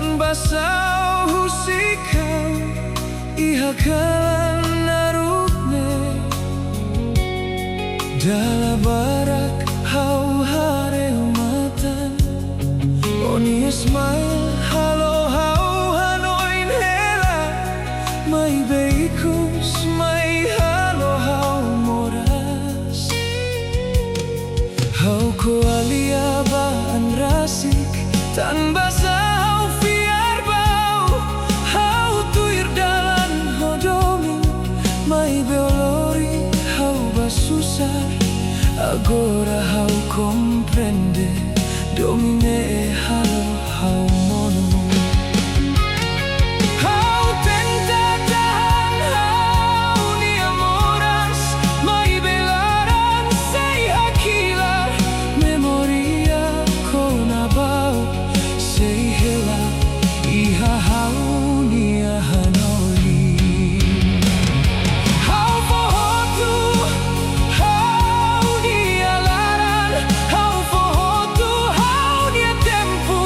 tanpa sauhusika ihakalan narukne dala barak hau hare umatan oni smile halo hau hanoin hela mai beikus mai halo hau moras hau ko alia baan rasik tan basau fiar bau hau tuir dalan hodomi mai beolori hau basusar agora hau comprende domine halo hau mono hau tenta tahan hau ni amoras mai belaran sei hakilar memoria konabau sei hela iha hau ni ahanoli hau fohotu hau ni alaran hau fohotu hau ni tempo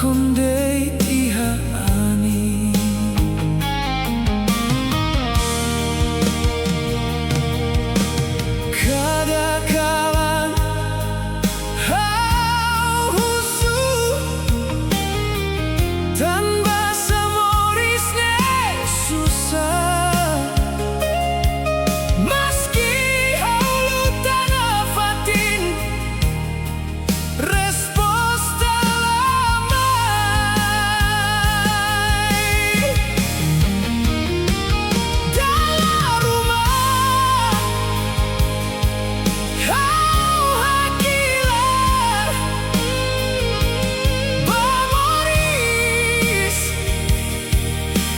kondei iha ani. Kadang-kadang husu tanpa samorisne susah. Meski haulu tanah fatin resposta lamai. Dalam rumah kau hakilar memoris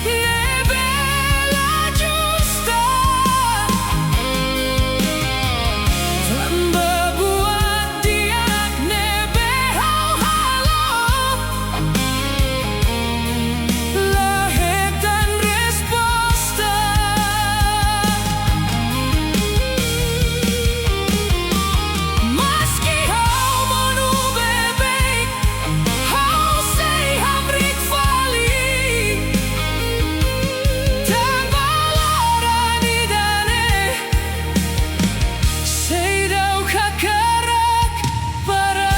nebela justa tanpa buat dia nebe hau halo lahir dan resposta. Meski hau monu bebek hau sei hamrik fali tanpa larani dane sei dau kakarak para.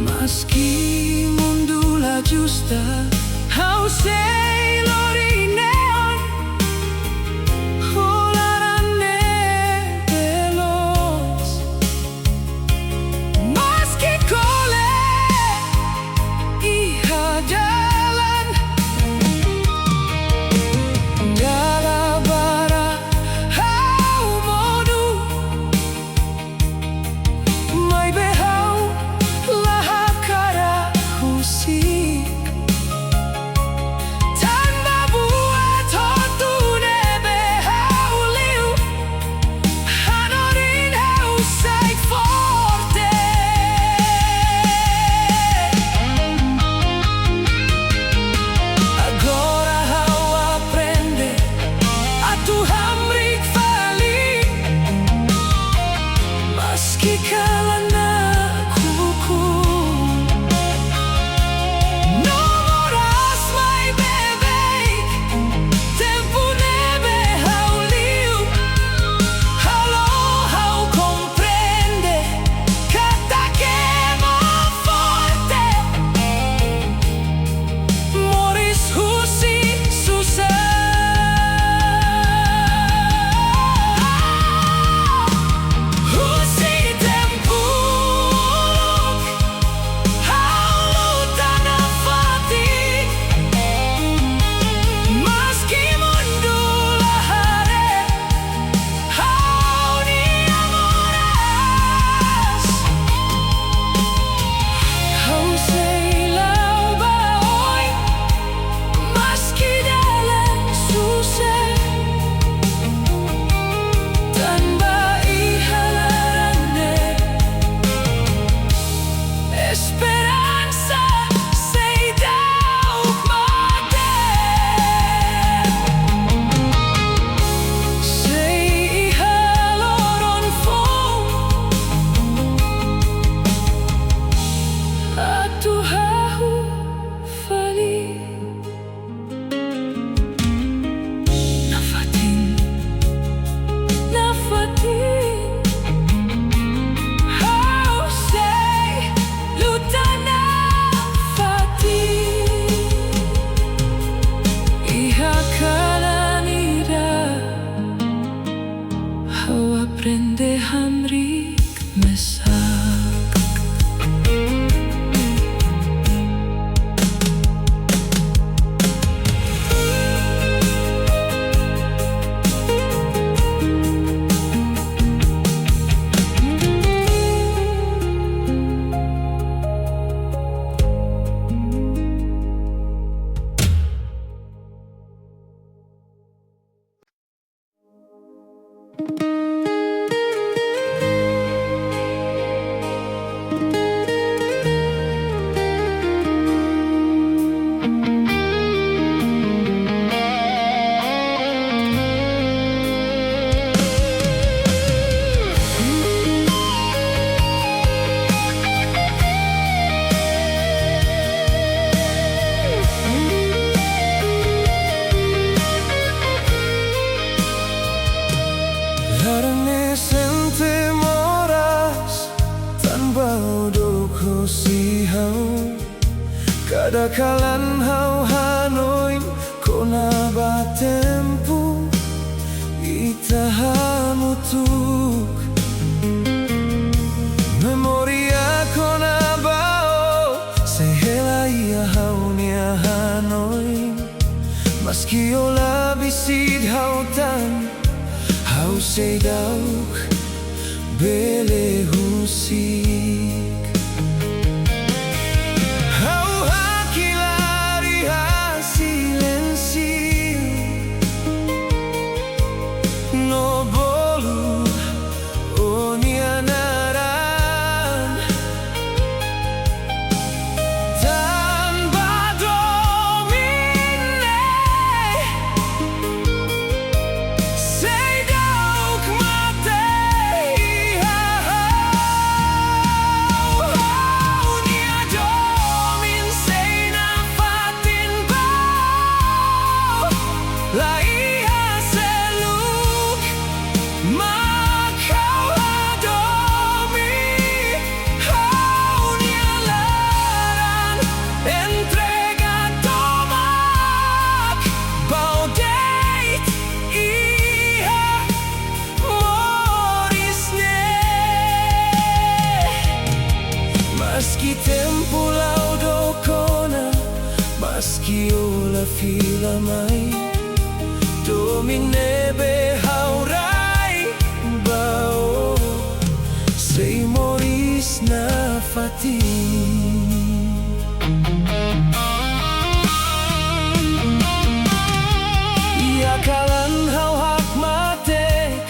Meski mundo la justa hau sei lori neon holarane veloz. Meski kole iha jalan dalam bara hau modu mai behau lahakara husik tanpa buat hotu nebe hau liu hanorin hau sai forte. Agora hau aprende a tu hamrik fali meski kalana kuku. No moras mai bebek tempo nebe hau liu halo hau comprende kata que más forte moris husi susah. Husi tempuluk haulu tanah fatik meski mundo lahare hau ni amoras hau sei lau baoi meski dalam susah tanpa ihalarane esperanza sei dauk mate sei ihaloron fong atu hau fali nafatin hau sei lutana fatin iha kalanida hau aprende hamrik mesak. Kadakalan hau hanoin kona batempu itahamutuk memoria kona bao sehela ia haunia hanoin maski ola bisid hautan hau sedauk bele husik Maski tempo laudo kona, maski ola fila mai, domine be haurai bao, sei moris na fati. Ia kalan hau hak matek,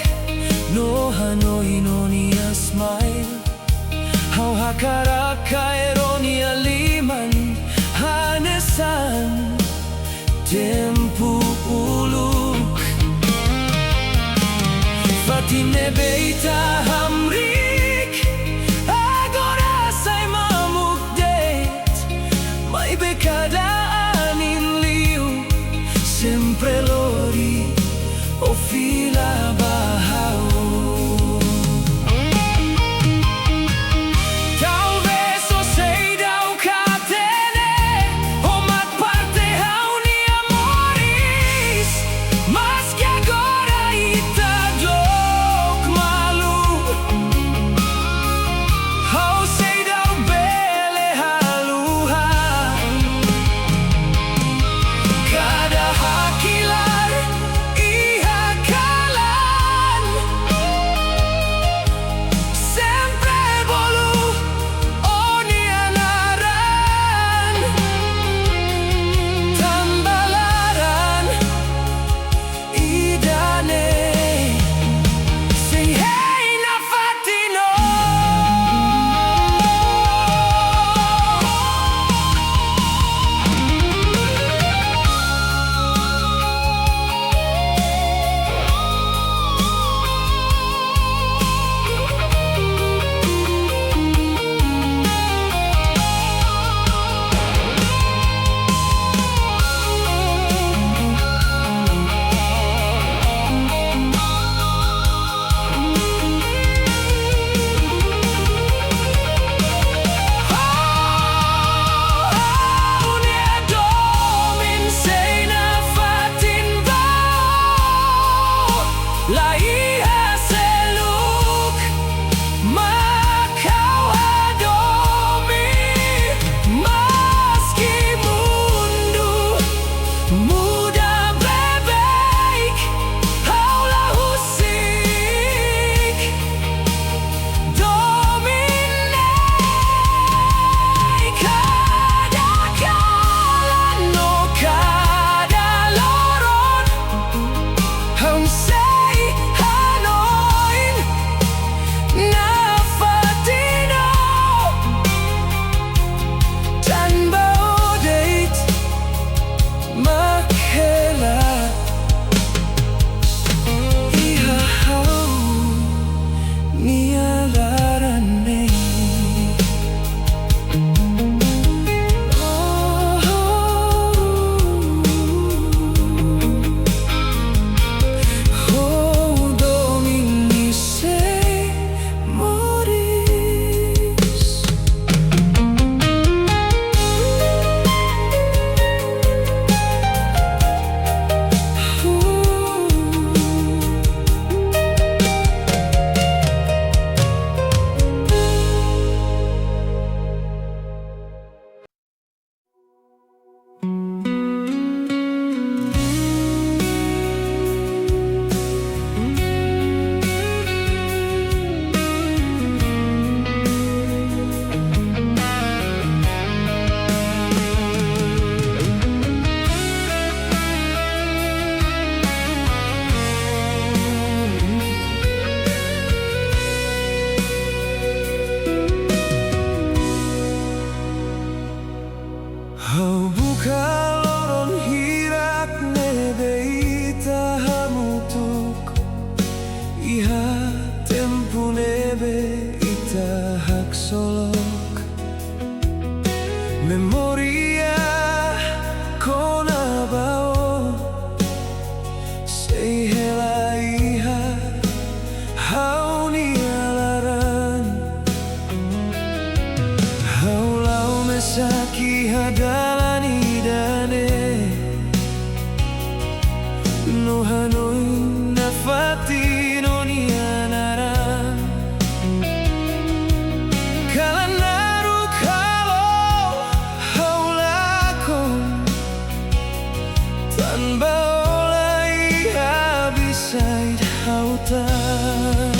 no hanoi no ni smile. Hau hakaraka eronia liman hanesan tempu uluk fatine beita hamrik agora sai mamuk det mai bekada anin liu sempre lori o fila bahau. Say lautan.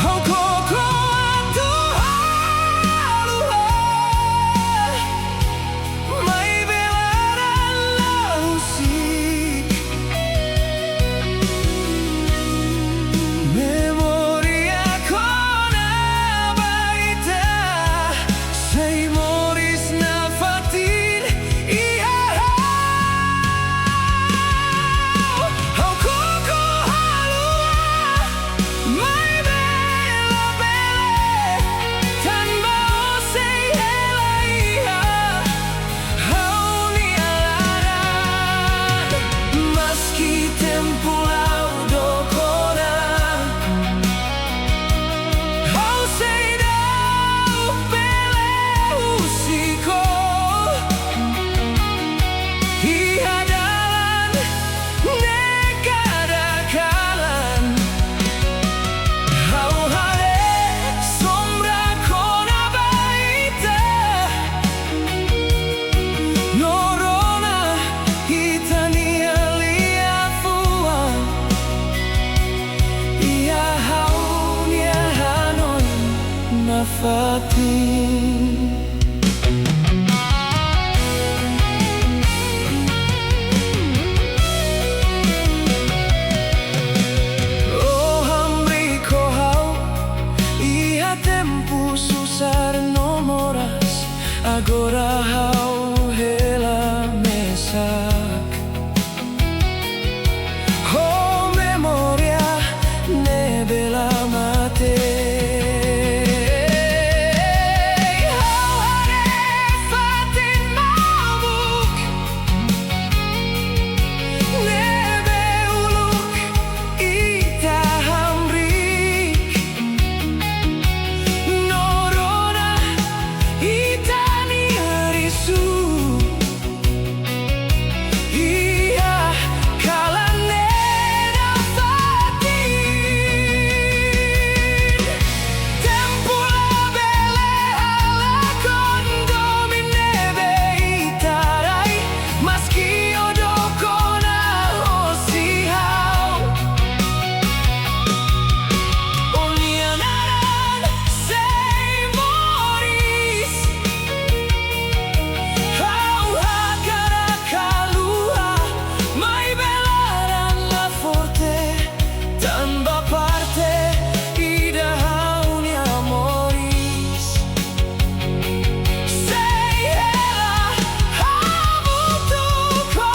Oh koko Tuhan, may belaran lausik, memoria kona baita, say moris na fatin iya. Oh koko halua, may bela bele, tanpa osei hela iya. Hau ni alaran, maski tempulau dokona. Hau sei dau bele usiko, iya dalan negara kalan. Hau hale sombra kona baita, norona hitania lia fua. Ia hau nia hanoi na fatin. Oh hamri ko hau, ia tempo susar nomoras, agora hau hela mesak. Oh memoria ne bela mate. Hau hare fatin mabuk, nebe uluk ita hamrik, norona ita ni risu. Iya kalane na fatin, tempula bele ala kondomin nebe itarai, maski odokona osihau. Onianaran say moris, hau hakara kalua, may belaran la forte, tanpa parte ida hau ni amoris. Say hela habutuko.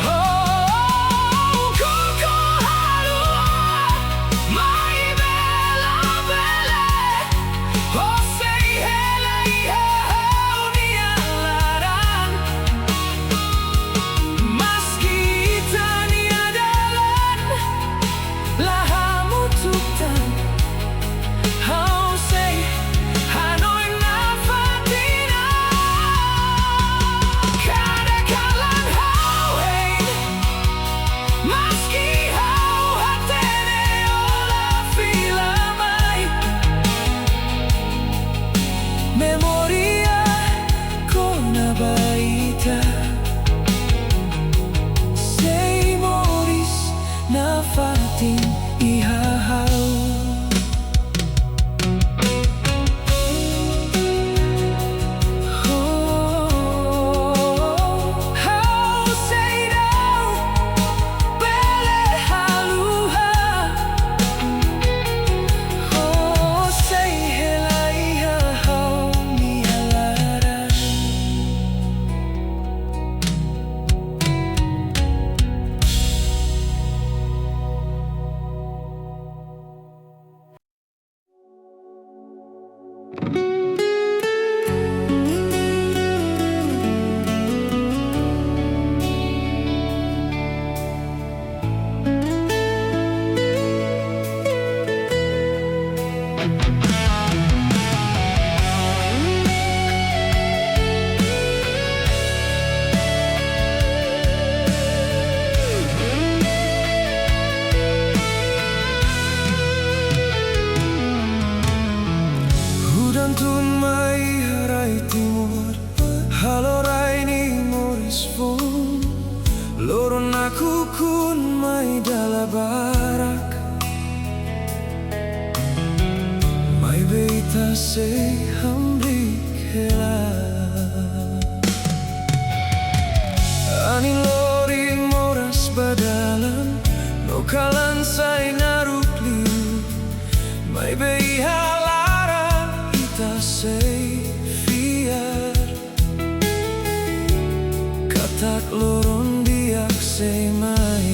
Oh koko halua, may bela bele, oh say hela iya hau ni alaran, maski ita ni adalan lahamututan. Hau say hanoi na fatina, kada kalan hau hein, maski hau hatene ola filamai. Memoria kona baita, say moris na fatin iha hau. Oh, hau say dau bele barak mai beita se hambrik hela ani lori moras badalan no kalan sai naruk liu mai bei halara ita sei fiar katak loron diak sei mai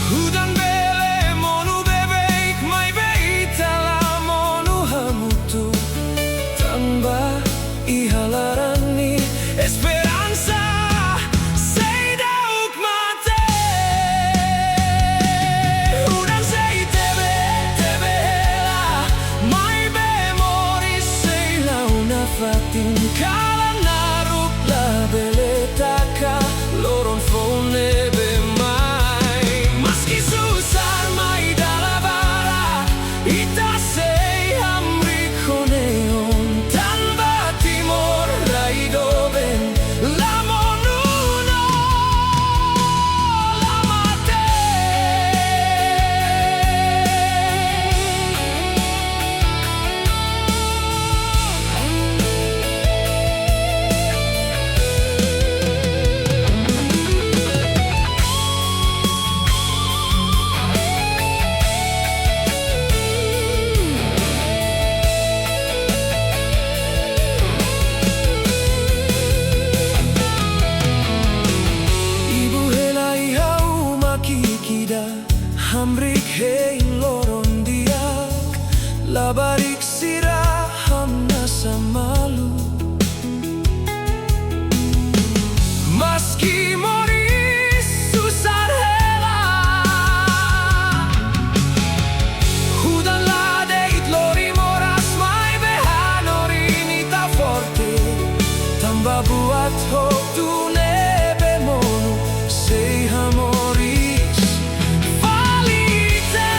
hudan bele monu bebek mai bei tala monu hamutu tamba ihalarani esperanza sei dauk mate hudan sei tebe tebe hela mai memoris sei launa fatin kala naruk la beletaka loron fone be mai maski susar mai dalabara ita sei hamri koneon tanba timor raidoben la monuno la mate Ibu hela ihau makikida hamrik hei loron diak labarik sira hamna samalu maski moris susar hela hudan ladeit lori moras mai behanori nita forte tamba buat hok tu nebe monu sei hamoris falita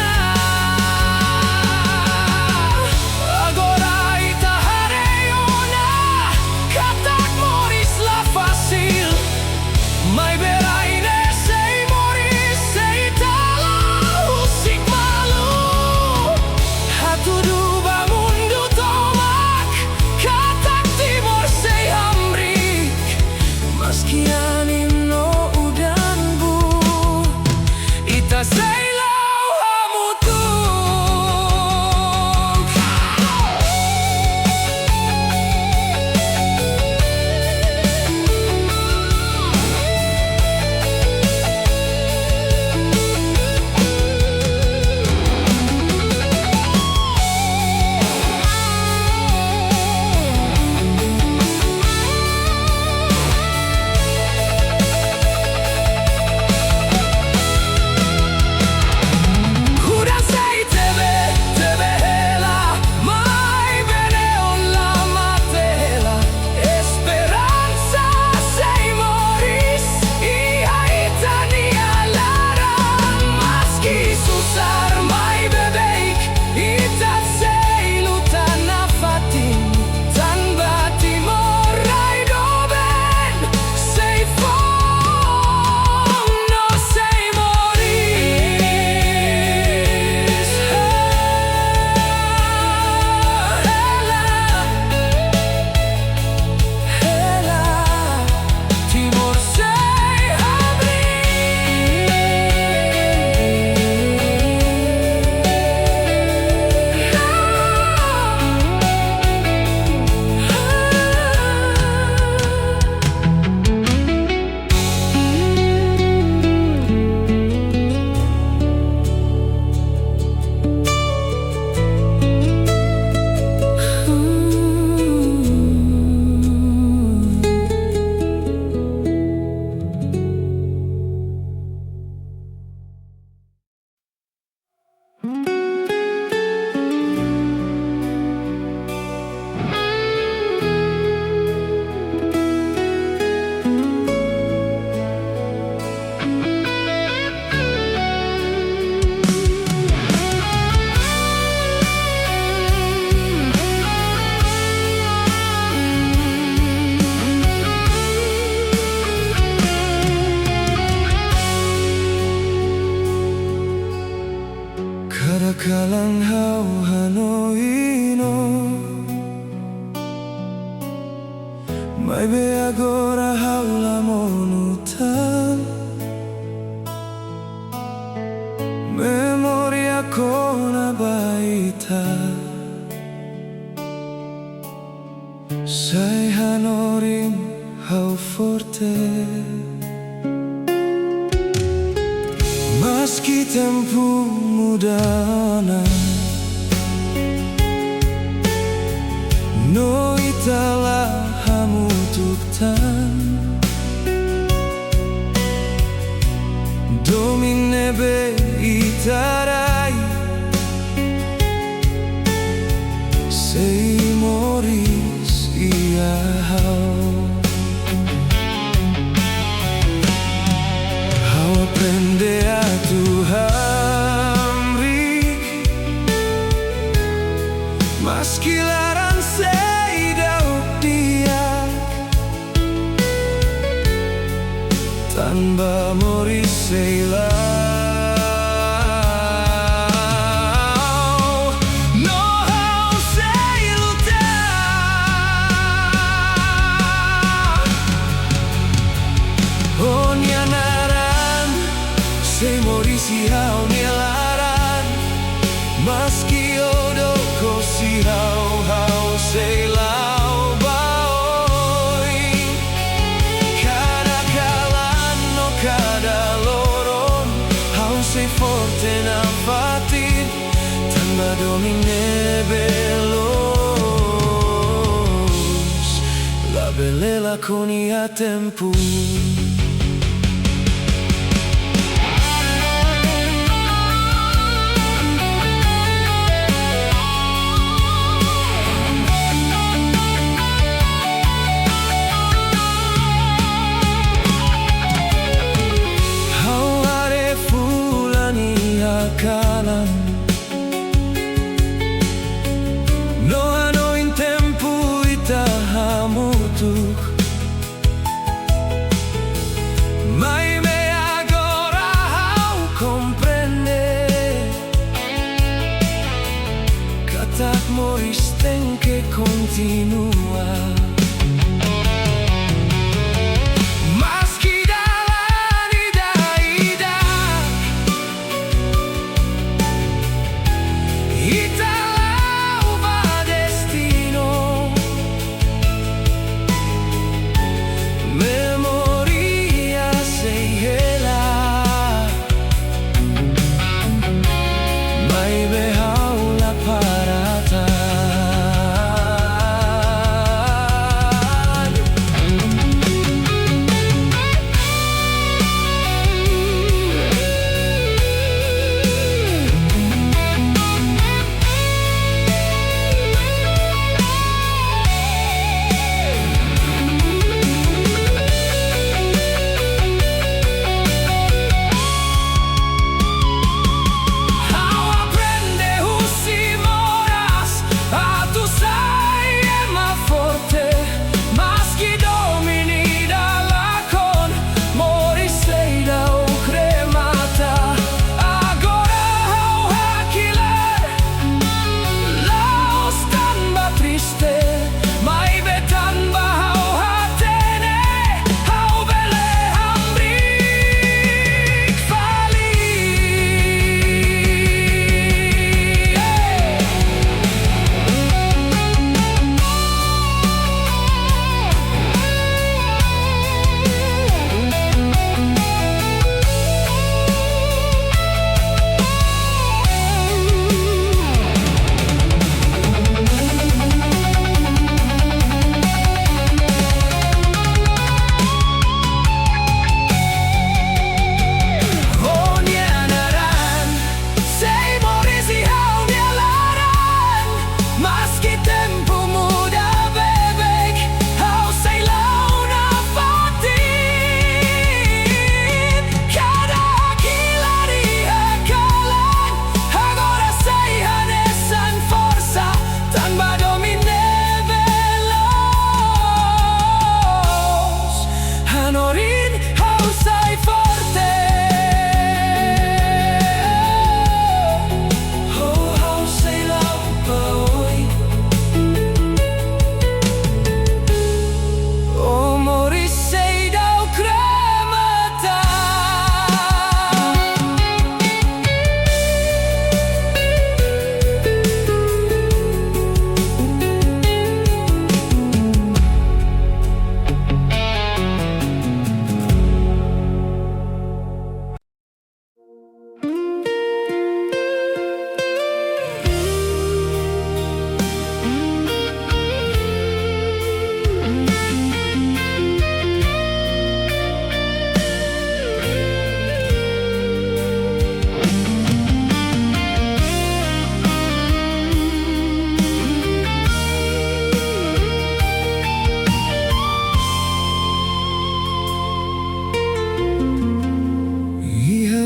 lang hao Hanoi no Mai be agora hao la monutan Memoria con a baita Sai hanorim hao forte Meski tempo mudana No itala hamutuktan Domine be itarai Sei moris ia Hau aprende a tu hamrik Meski larang sei dauk diak Tanpa moris sei Sei morisi hau nilaran Meski odo kosi hau sei lau baoi Kada kalan no kada loron Hau sei forte na fatin Tanpa domine belos La belela con ia tempo Kalan No ano in tempo ita hamutuk Mai me agora hau comprende Katak moris ten que continua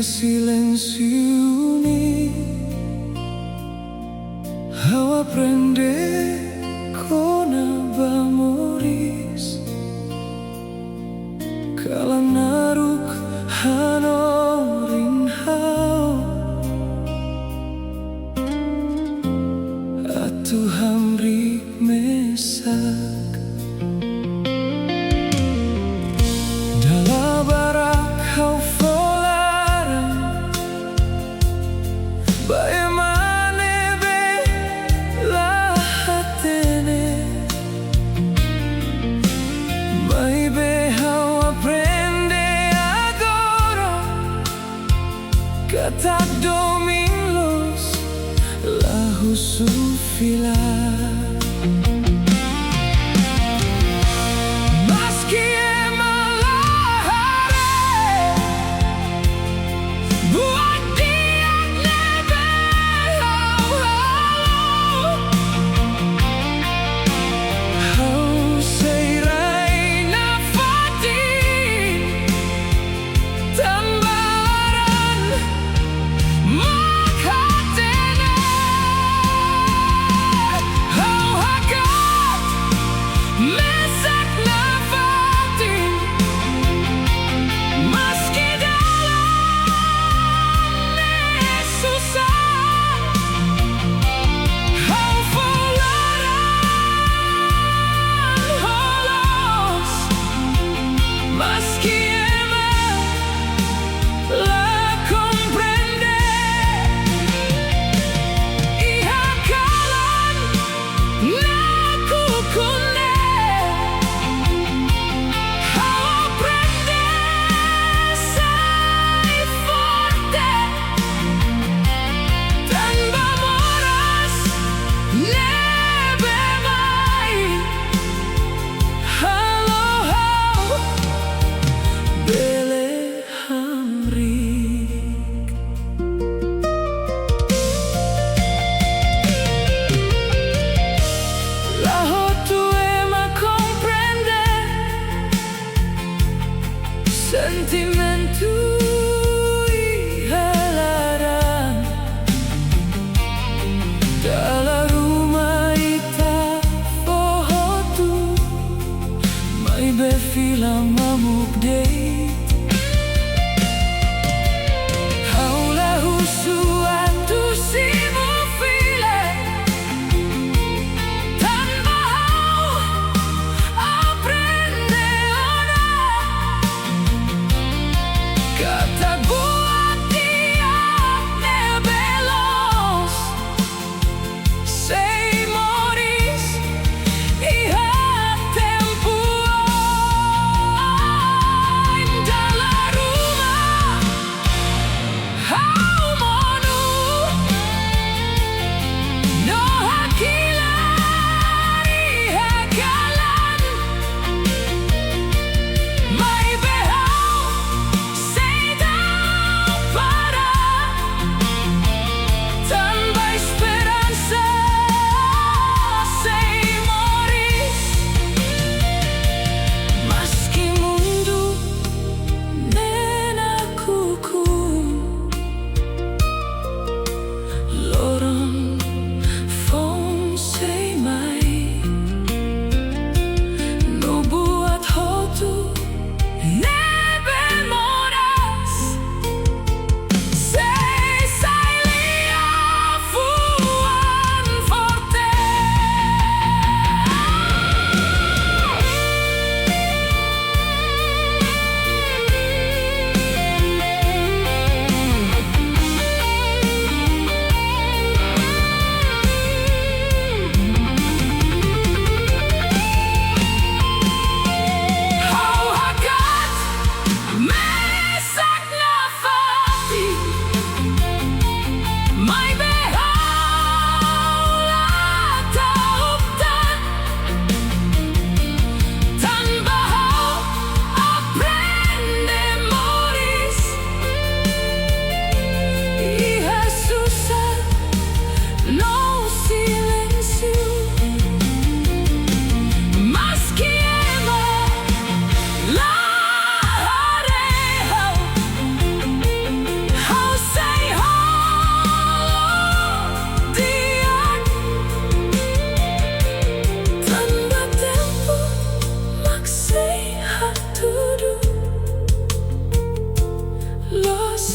silenzio ao aprender con amores kala naruk hanoring hao atu hamrik mesak dalam barak kau kata domingos lahu sufilar. Sentimentu ihalaran dalam rumah ita fohotu mai befila mamuk dei haulahu suatu simu file tanpa hau aprende ona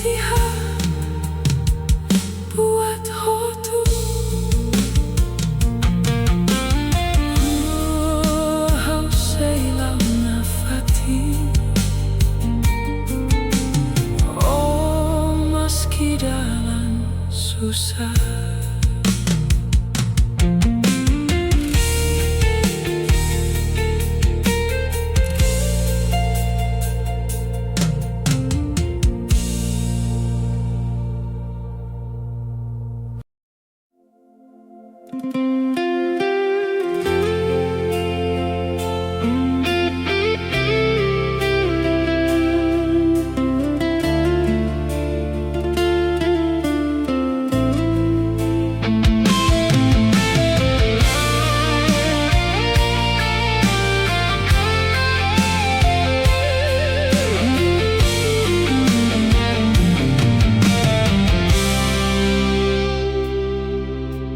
kasihan buat hotu. Hau seilau nafati. Oh, meski dalam susah.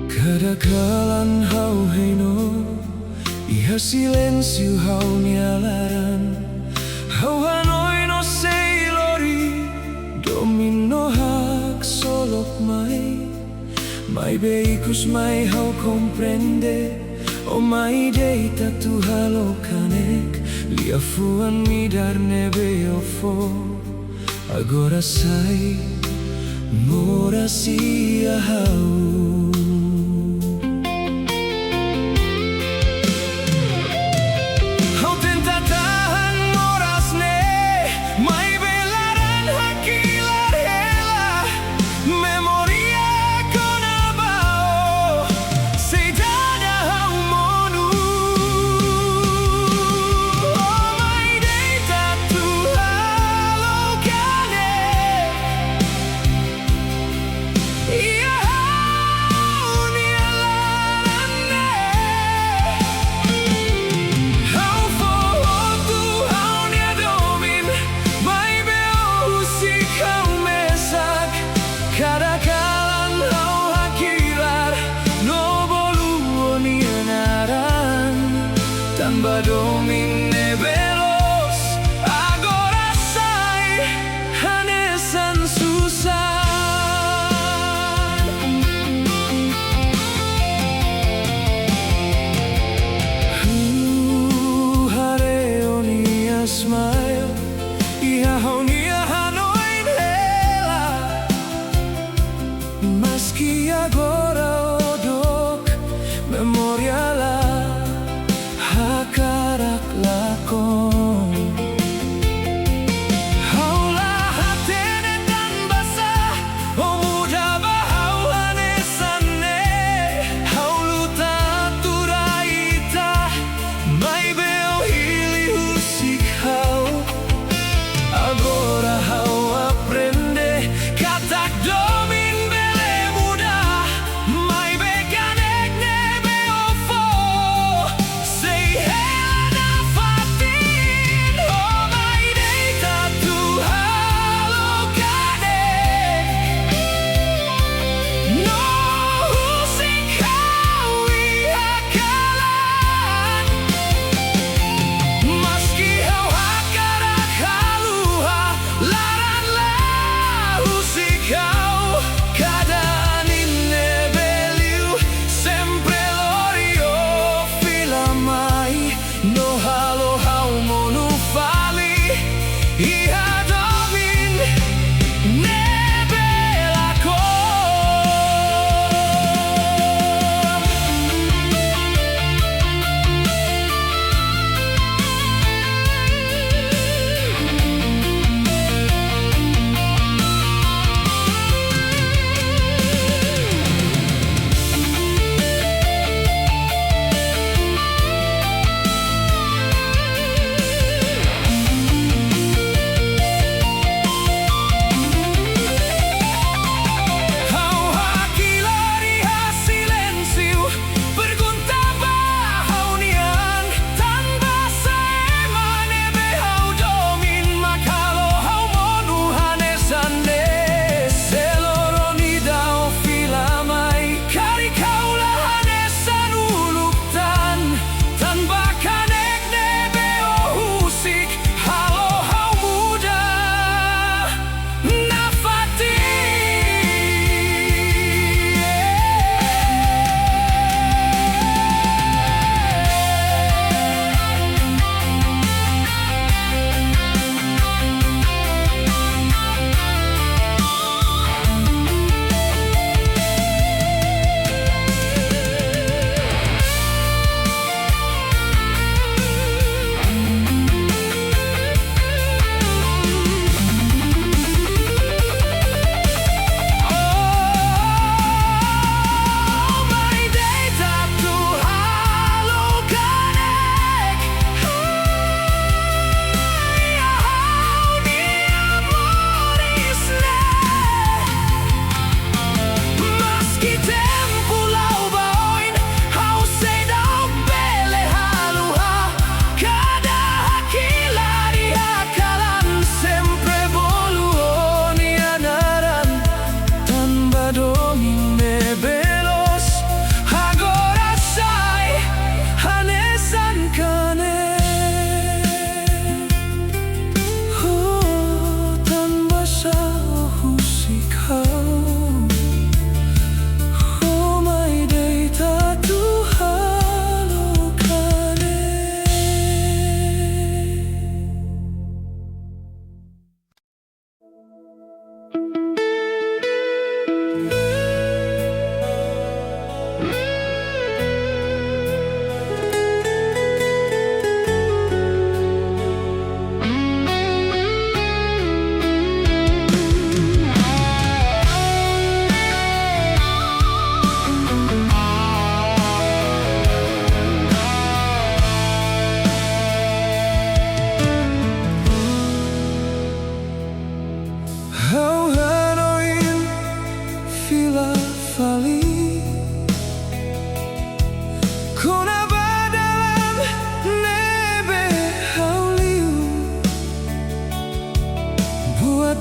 Kadagalan hau heino, iha silensio hau nialaran. Hau hanoi no sei lori, domino hak solok mai. Mai beikus mai hau comprende, o mai deita tu halokanek. Lia fuan midar nebe ofo, agora sai, mora sia hau. Yeah.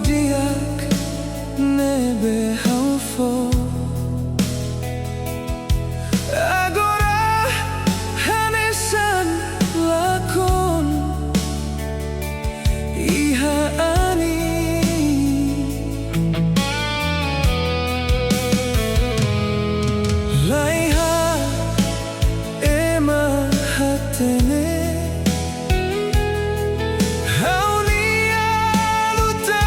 diak nebe haufo. Agora hanesan lakon iha ani. Laiha ema hatene haunia luta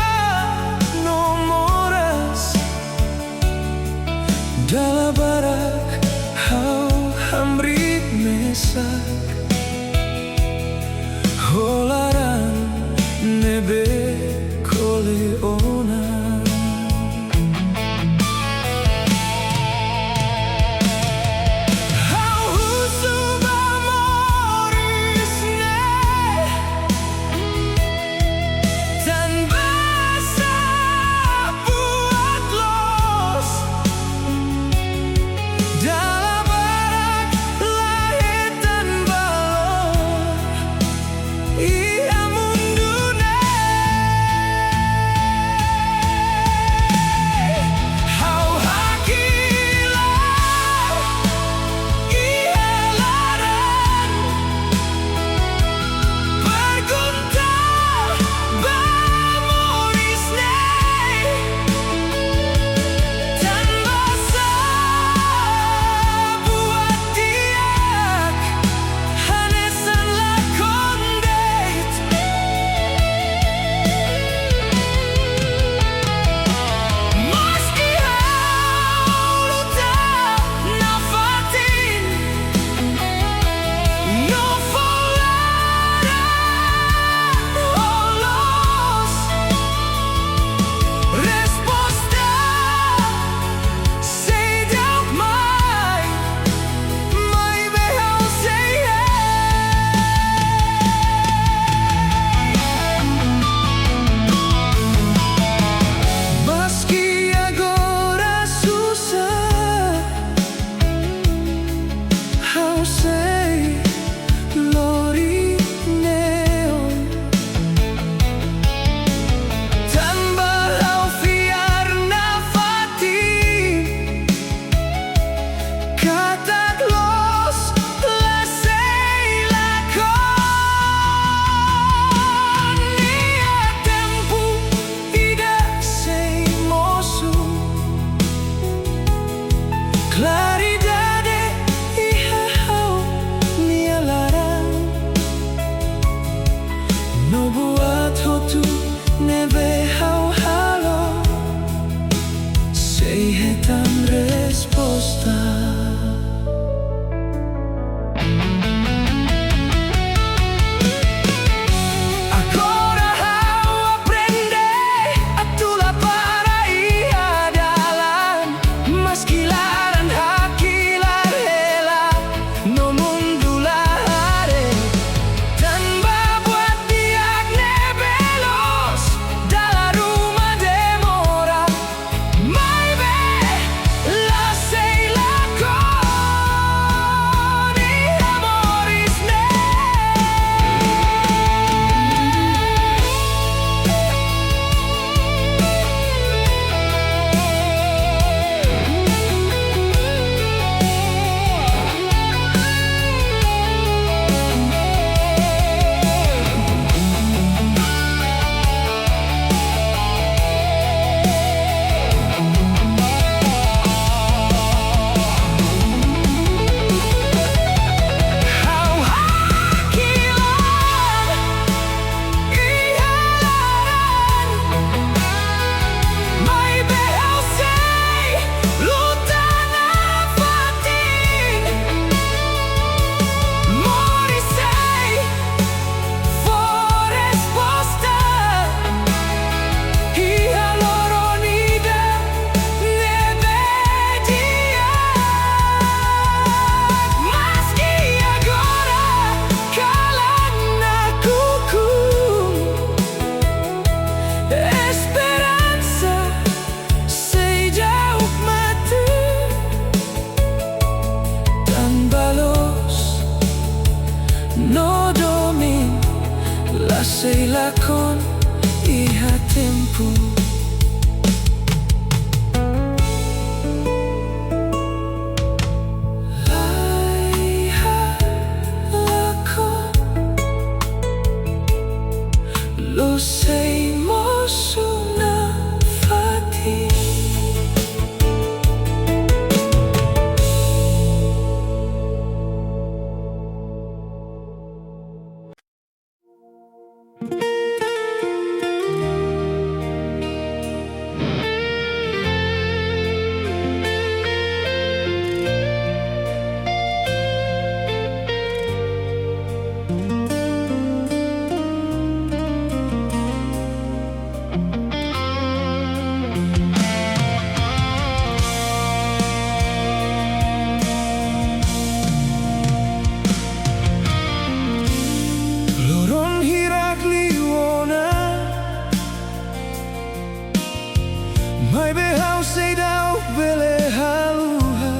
Mai behau sei dau bele haluha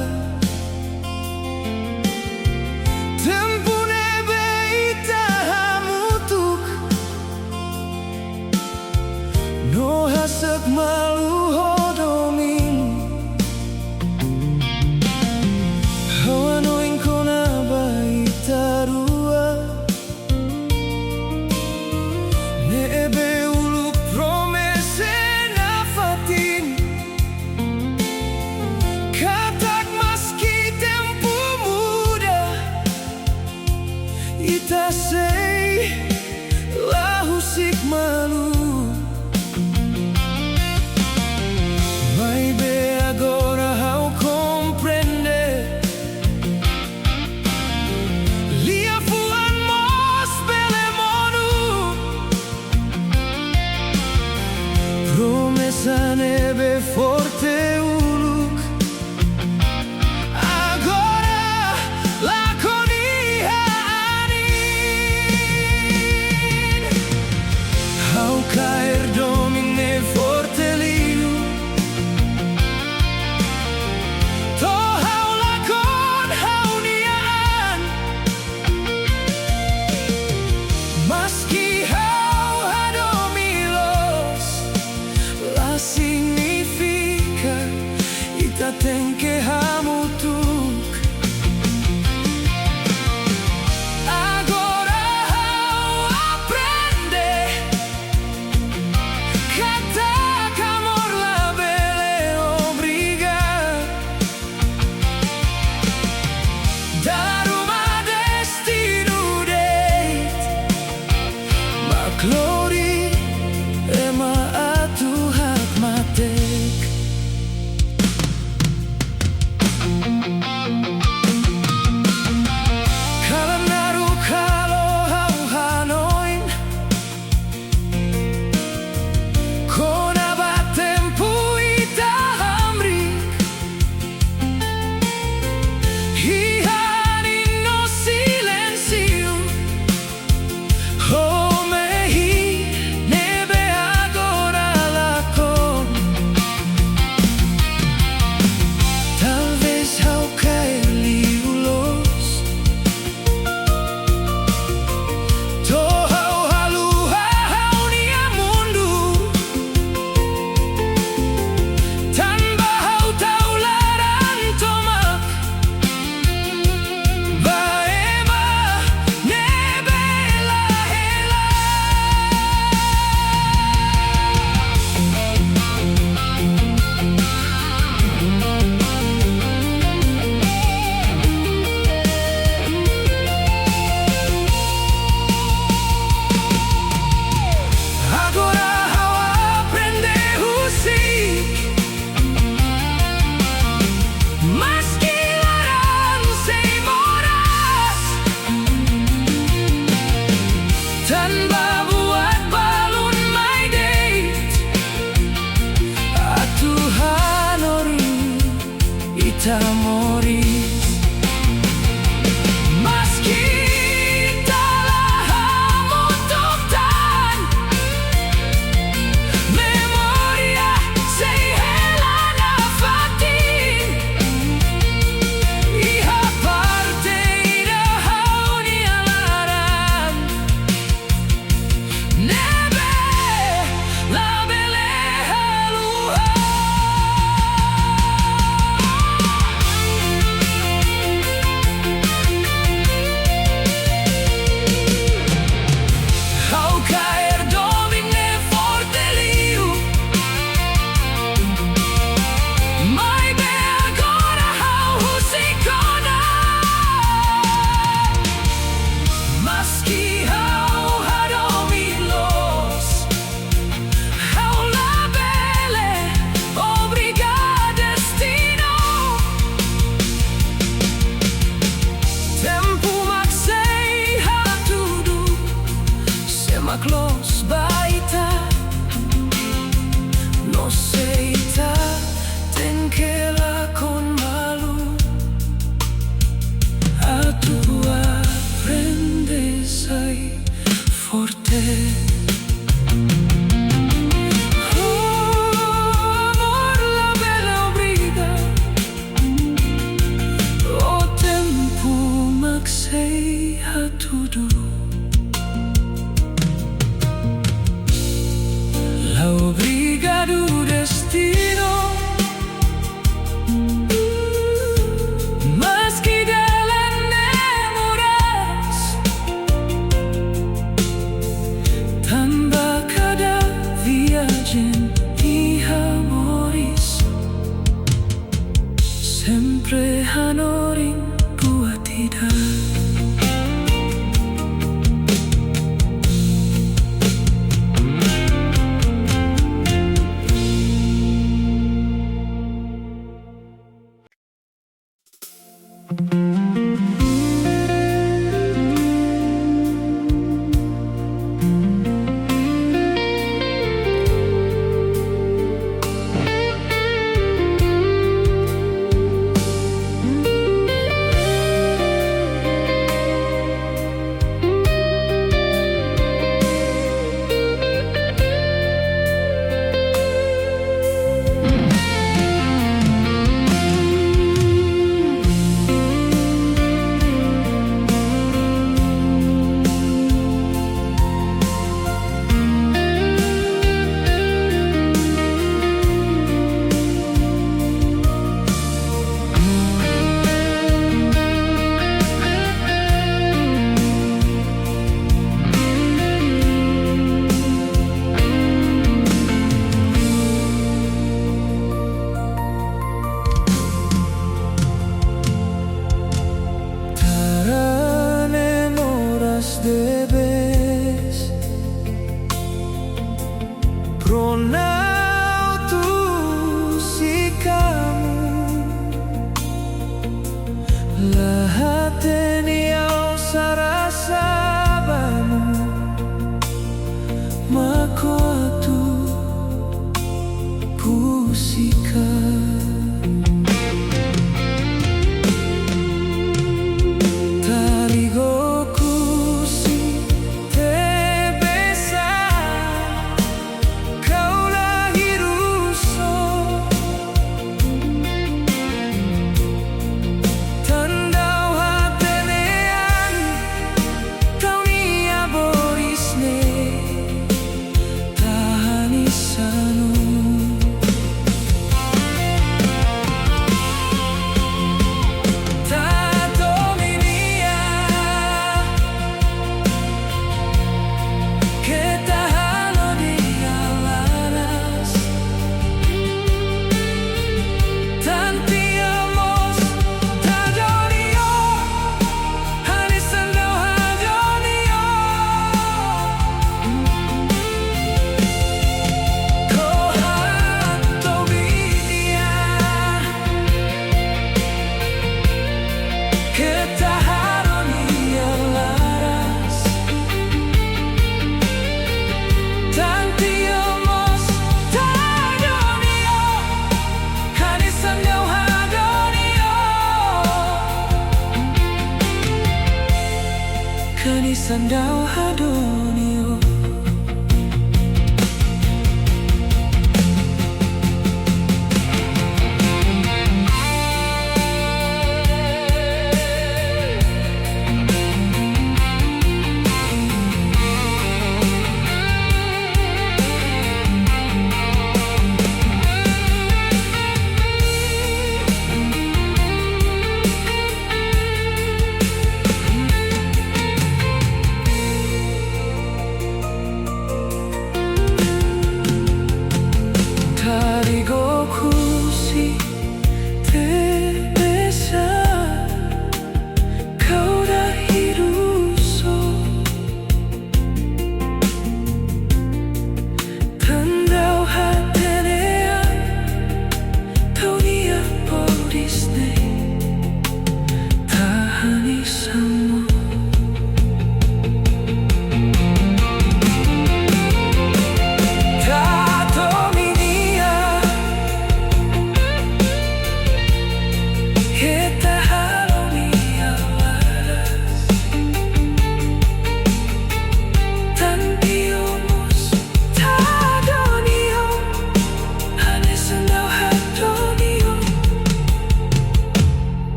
Tempune beita hamutuk No hasak malu hodoming Hawanoin kona baita rua Nebe uluk promese na fatin Katak maski tempo muda Ita sei lahusik malu Vai be agora ao compreender Lia fuan mos belemonu Promessa nebe forte uluk Agora laconia anin Ao cair domine forte liu To hau lacon hau niaan Maski hau hadomilos La significa Ita tem que hamutuk Agora hau aprende Katak amor la bele obrigar Dar uma destino date Maklori ema atu hak matek Kala naru kalo hau hanoin Kona batempu ita hamrik Hihani no silencio Oh mehi nebe agora lacon Talvez hau cair liulos To hau haluha hau nia mundu Tanpa hau taularan tomak Baema nebe lahela Agora hau aprende husik Maski larang sei moras Tanpa buat balun my date Atuhan oru ita moris Maski talah hamutuktan Memoria sei helana fatin Iha parte ida hau nialaran Nebe la bele haluha música. Sandau hadonio.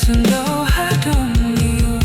Sandau hadonio.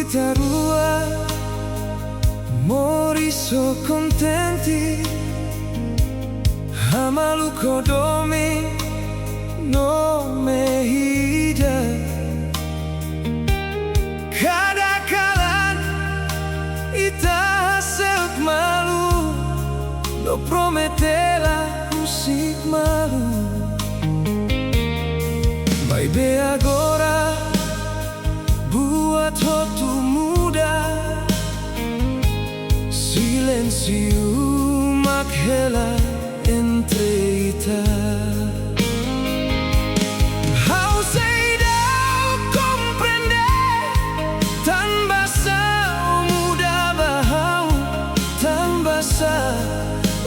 Tarua, mori so contenti, amalu kodomi no mehida. Kadakalan ita hasil malu, no prometela musik malu. Baby agora buat waktu muda, silencio maghela entre ita. How say thou comprender, tan basa muda bahau, tan basa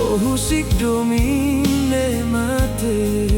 oh husik domine mate.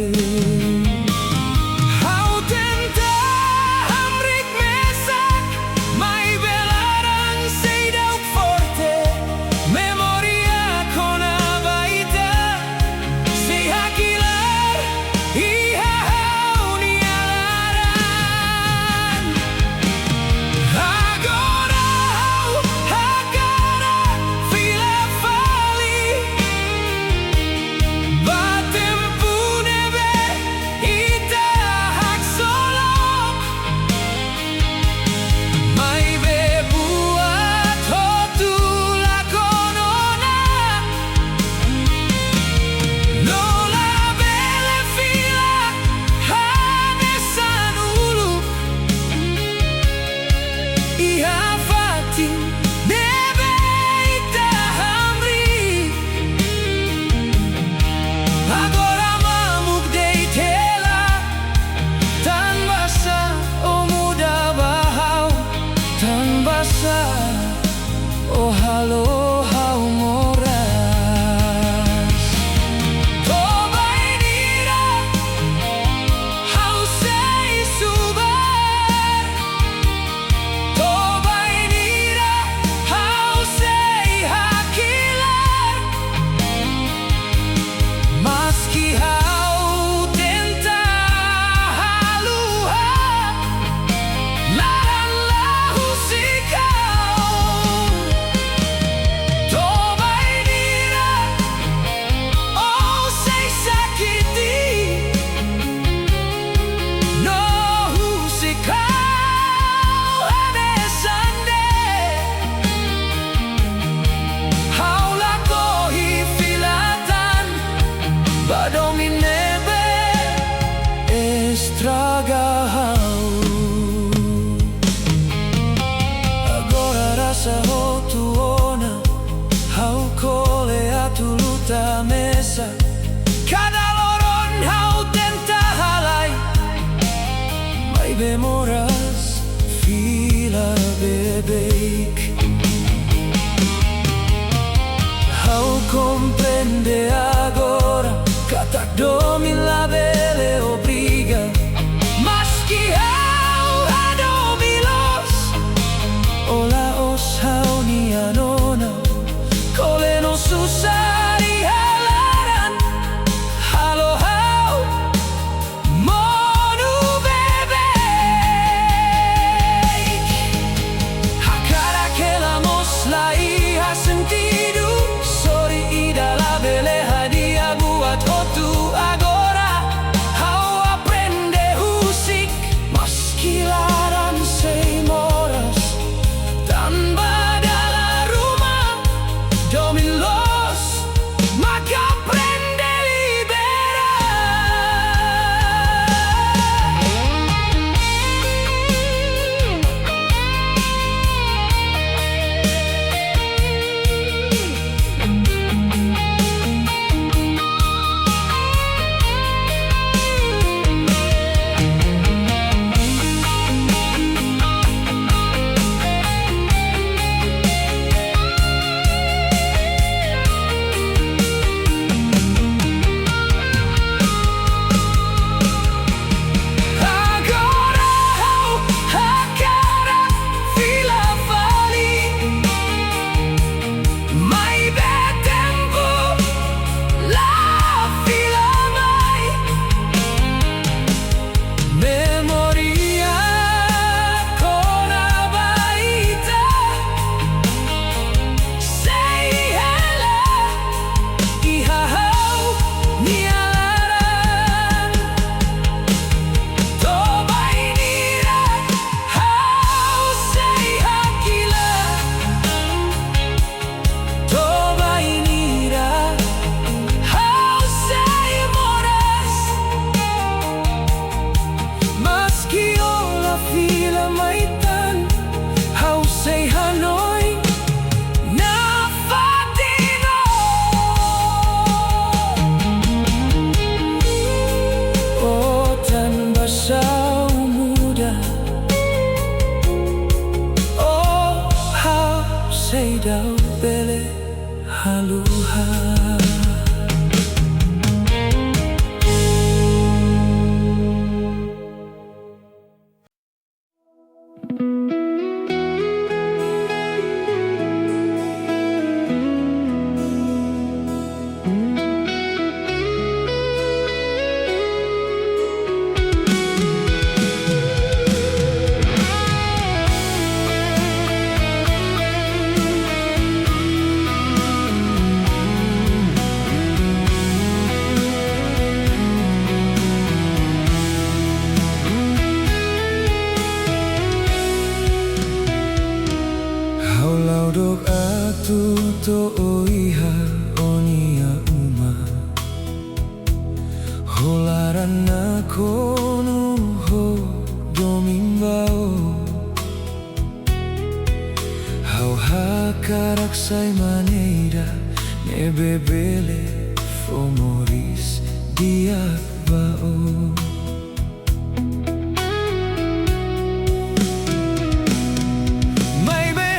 sa o halo hau moras. Tobay nira hau say subar. Tobay nira hau say hakilar. Maski hau tenta haluha, laranlahu sikau. Tobay nira oh say sakiti, no husikau ane sande. Haula kohi filatan badong inebe estragahau. Agora rasa ho tuona hau kole atuluta mesa. Cada loron hau tenta halai, mai bemoras fila bebeik. Hau comprende agora, katak domin la bele obriga. Mas que hau adomilos, ola os hau ni anona. Kole no susari halaran, halo hau monu bebeik. Hakara que la mosla y ha sentido sorry ida la bele hadia buat otu agora. Hau aprende husik maskilaran say moras. Tan badala rumah domin los maka aprende agora hau hakara fila fali. Mai betempo la fila mai. Memoria kona baita. Say hello iha hau ni alaran. Tobay nira hau say hakila. Tobay nira hau say moras. Maski ola fila maitan, hau say Hanoi na fatino. Oh tan basau muda, oh hau say dau bele haluha. Hau laudok atu to oiha onia uma. Holaran na konu ho domimbao. Hau hakarak say maneira ne bebele fomoris diak bao. My baby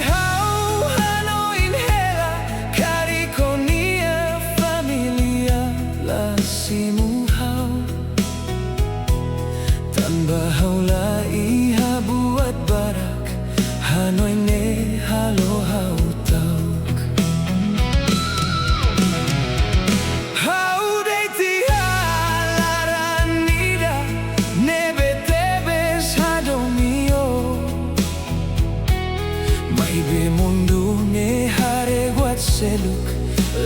seluk,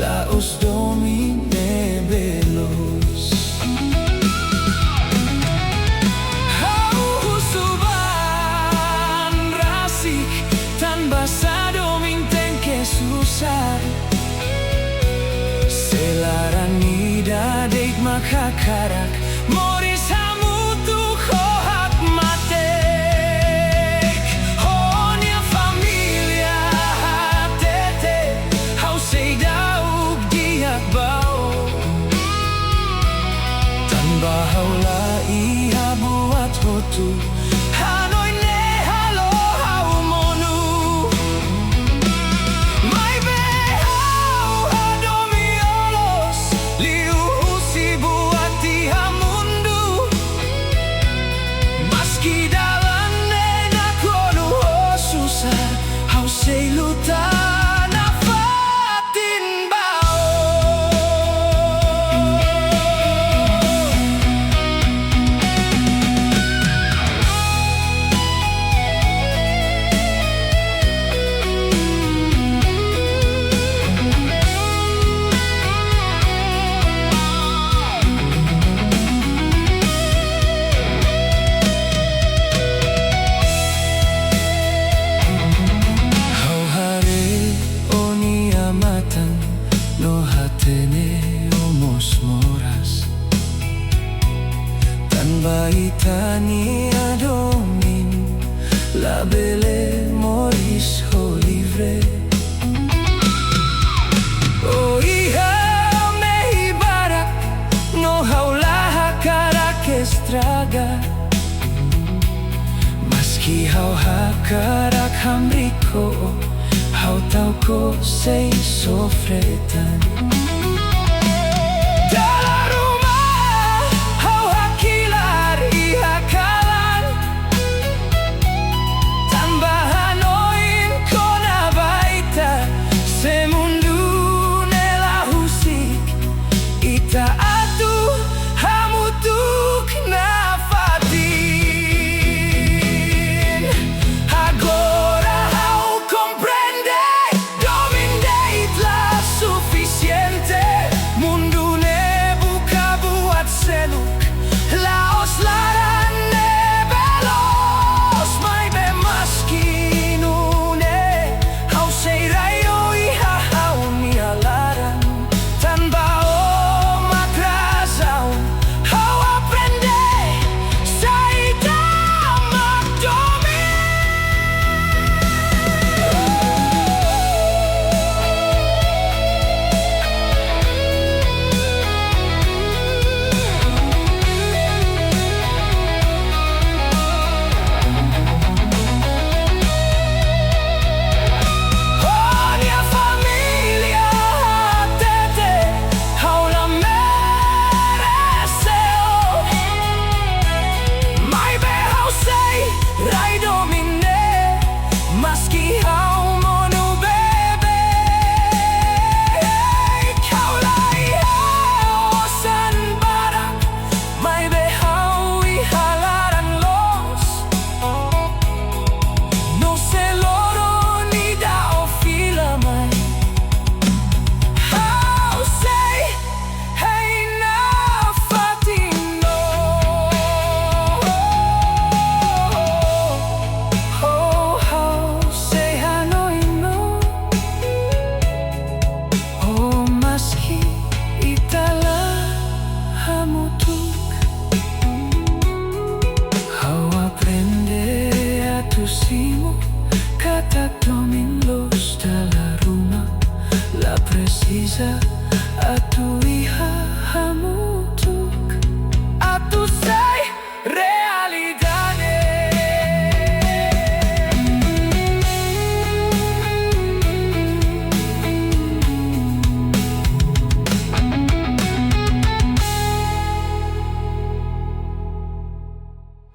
laos domine belos. Hausuban rasik tan basa dominteng ke susah. Selaran ida deit makakarak moris hamutu kohak matek. Honia familia hatete hau seidauk diak bau. Tan bahaula iha buat hotu Hanoi ne halo hau monu. Mai be hau hadomi olos liu husi buat tiha mundu. Maski dalam nena kono susah hau sei luta na fatin bau. Hau hare oni amatan no hatene omos moras. Tan baitani adomin la bele moris ho livre. Oh iha me ibarak no haulaha karak estraga. Maski hau hakarak hamriko hau tau ko sei sofretan. Dalam rumah hau hakilar iha kalan. Tambahan oin kona baita semundu nela husik ita atu hamutuk na fatin. Agora hau comprende domindeit la suficiente. Mundu ne buka buat seluk laos laran ne belos. Mai be maskinune hau sei rayo iha hau ni alaran. Tanpa makrazau hau aprende saita makdomi. Honia familia hatete hau la mereseo. Mai be hau sei rai domine maski hau monu bebe. Kau lai hau san barak mai be hau ihalaran los. No se loro ni dao fila mai. Hau sei hey na fatino. Oh hau sei Hanoi no. Oh maski itala hamutuk hau aprende a tusimo kata domin los de la runa la precisa